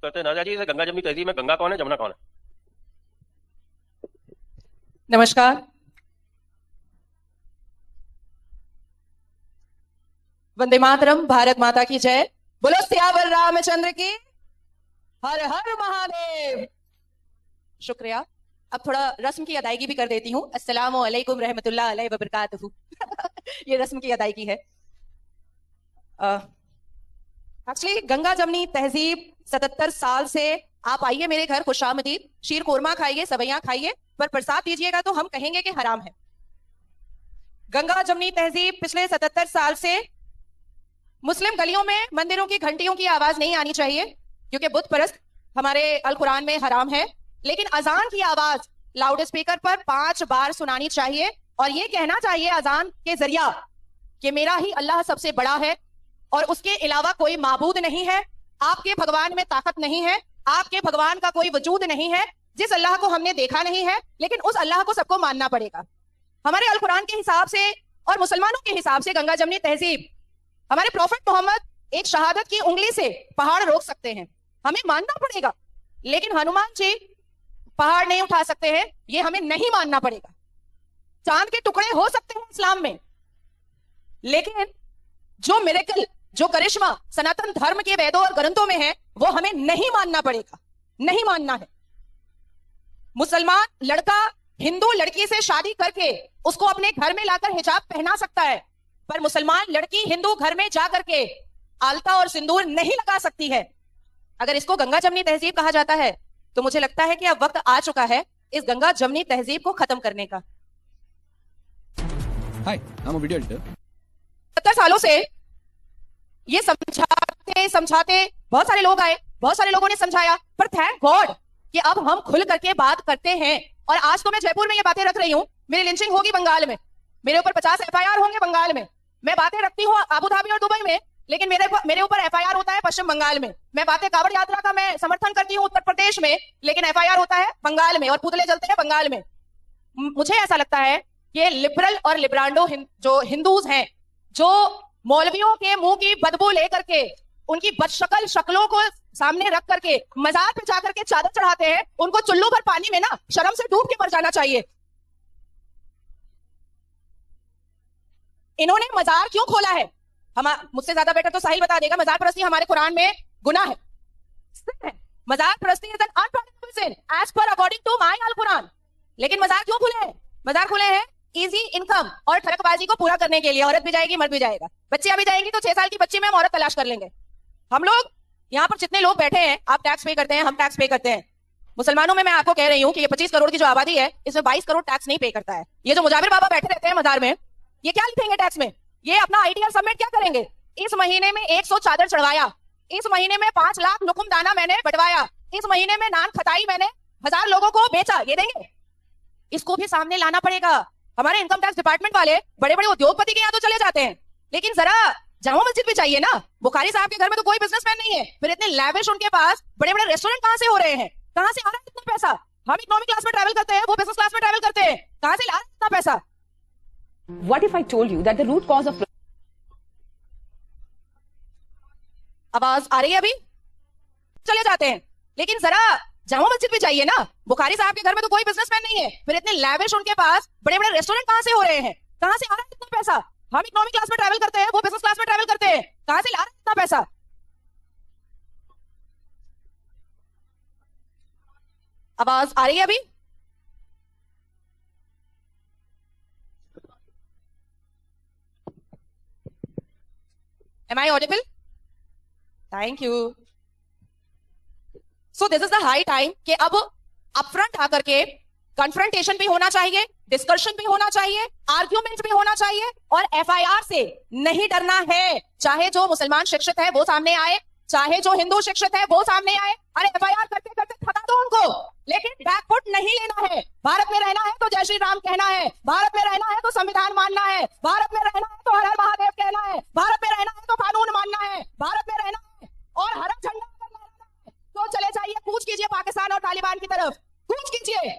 करते हैं नाज़िया जी से गंगा जमनी तहजीब में गंगा कौन है, जमुना कौन है? नमस्कार। वंदे मातरम, भारत माता की जय। बोलो सियावर रामचंद्र की, हर हर महादेव। शुक्रिया। अब थोड़ा रस्म की अदायगी भी कर देती हूँ। अस्सलामु अलैकुम रहमतुल्लाह अलैहि व बरकातहू। ये रस्म की अदायगी है। एक्चुअली गंगा जमनी तहजीब 77 साल से आप आइए मेरे घर, खुशामदीद। शीर कोरमा खाइए, सवैयां खाइए, पर प्रसाद दीजिएगा तो हम कहेंगे कि हराम है। गंगा जमनी तहजीब पिछले 77 साल से मुस्लिम गलियों में मंदिरों की घंटियों की आवाज नहीं आनी चाहिए, क्योंकि बुत परस्त हमारे अल कुरान में हराम है। लेकिन अजान की आवाज लाउड स्पीकर पर 5 बार सुनानी चाहिए और ये कहना चाहिए अजान के जरिया कि मेरा ही अल्लाह सबसे बड़ा है और उसके अलावा कोई माबूद नहीं है। आपके भगवान में ताकत नहीं है, आपके भगवान का कोई वजूद नहीं है। जिस अल्लाह को हमने देखा नहीं है, लेकिन उस अल्लाह को सबको मानना पड़ेगा। हमारे अल कुरान के हिसाब से और मुसलमानों के हिसाब से गंगा जमनी तहजीब, हमारे प्रॉफिट मोहम्मद एक शहादत की उंगली से पहाड़ रोक सकते हैं, हमें मानना पड़ेगा। लेकिन हनुमान जी पहाड़ नहीं उठा सकते हैं, ये हमें नहीं मानना पड़ेगा। चांद के टुकड़े हो सकते हैं इस्लाम में, लेकिन जो मिरेकल, जो करिश्मा सनातन धर्म के वेदों और ग्रंथों में है, वो हमें नहीं मानना पड़ेगा, नहीं मानना है। मुसलमान लड़का हिंदू लड़की से शादी करके उसको अपने घर में लाकर हिजाब पहना सकता है, पर मुसलमान लड़की हिंदू घर में जाकर के आलता और सिंदूर नहीं लगा सकती है। अगर इसको गंगा जमनी तहजीब कहा जाता है तो मुझे लगता है कि अब वक्त आ चुका है इस गंगा जमनी तहजीब को खत्म करने का। हाय, I'm a video editor. 70 सालों से ये समझाते समझाते बहुत सारे लोग आए, बहुत सारे लोगों ने समझाया, पर थैंक गॉड कि अब हम खुल करके बात करते हैं। और आज तो मैं जयपुर में ये बातें रख रही हूँ, मेरी लिंचिंग होगी बंगाल में, मेरे ऊपर 50 FIR होंगे बंगाल में। मैं बातें रखती हूँ अबू धाबी और दुबई में, लेकिन मेरे ऊपर FIR होता है पश्चिम बंगाल में। मैं बातें कावड़ यात्रा का मैं समर्थन करती हूँ उत्तर प्रदेश में, लेकिन FIR होता है बंगाल में और पुतले जलते हैं बंगाल में। मुझे ऐसा लगता है कि लिबरल और लिब्रांडो जो हिंदूज हैं, जो मौलवियों के मुंह की बदबू लेकर के उनकी बदशकल शक्लों को सामने रख करके मजार पे जाकर के चादर चढ़ाते हैं, उनको चुल्लू भर पानी में ना शर्म से डूब के मर जाना चाहिए। इन्होंने मजार क्यों खोला है? मुझसे ज्यादा बेटर तो साहिल बता देगा। मजार परस्ती हमारे कुरान में गुनाह है। मजार परस्ती is an unpardonable sin as per according to my al Quran. लेकिन मजार क्यों खुले हैं? मजार खुले हैं इजी इनकम और ठरकबाजी को पूरा करने के लिए। औरत भी जाएगी, मर्द भी जाएगा। बच्चियां भी जाएंगी तो 6 साल की बच्ची में हम औरत तलाश कर लेंगे। हम लोग यहाँ पर जितने लोग बैठे हैं, आप टैक्स पे करते हैं, हम टैक्स पे करते हैं। मुसलमानों में मैं आपको कह रही हूँ कि ये 25 करोड़ की जो आबादी है, इसमें 22 करोड़ टैक्स नहीं पे करता है। ये जो मुजाबिर बाबा बैठे रहते हैं मजार में, ये क्या लिखेंगे टैक्स में? ये अपना ITR सबमिट क्या करेंगे? इस महीने में 100 चादर चढ़वाया, इस महीने में 5 लाख लुकुम दाना मैंने बंटवाया, इस महीने में नान खताई मैंने 1000 लोगों को बेचा, ये देंगे? इसको भी सामने लाना पड़ेगा। हमारे इनकम टैक्स डिपार्टमेंट वाले बड़े बड़े उद्योगपति के यहाँ तो चले जाते हैं, लेकिन जरा जामा मस्जिद भी चाहिए ना। बुखारी साहब के घर में तो कोई बिजनेसमैन नहीं है, फिर इतने लैविश उनके पास बड़े बड़े रेस्टोरेंट कहां से हो रहे हैं? कहां से आ रहा है इतना पैसा? हम इकोनॉमिक क्लास में ट्रैवल करते हैं, वो बिजनेस क्लास में ट्रैवल करते हैं, कहां से ला रहे हैं इतना पैसा? What if I told you that the root cause of आवाज आ रही है? अभी चले जाते हैं, लेकिन जरा जामा मस्जिद भी चाहिए ना। बुखारी साहब के घर में तो कोई बिजनेसमैन नहीं है, फिर इतने लैविश उनके पास बड़े बड़े रेस्टोरेंट कहां से हो रहे हैं? कहां से आ रहा है इतना पैसा? हम इकोनॉमिक क्लास में ट्रैवल करते हैं, वो बिजनेस क्लास में ट्रैवल करते हैं, कहां से ला रहे हैं इतना पैसा? आवाज आ रही है? अभी Am I audible? Thank you. So this is the high time कि अब अपफ्रंट आकर के कन्फ्रंटेशन भी होना चाहिए, डिस्कशन भी होना चाहिए, आर्ग्यूमेंट भी होना चाहिए और FIR से नहीं डरना है। चाहे जो मुसलमान शिक्षित है वो सामने आए, चाहे जो हिंदू शिक्षित है वो सामने आए। अरे FIR करते करते थका दो उनको, लेकिन बैकफुट नहीं लेना है। भारत में रहना है तो जय श्री राम कहना है, भारत में रहना है तो संविधान मानना है, भारत में रहना है तो हर हर महादेव कहना है, भारत में रहना है तो कानून मानना है, भारत में रहना है और हरा झंडा तो चले जाइए, कूच कीजिए पाकिस्तान और तालिबान की तरफ, कूच कीजिए।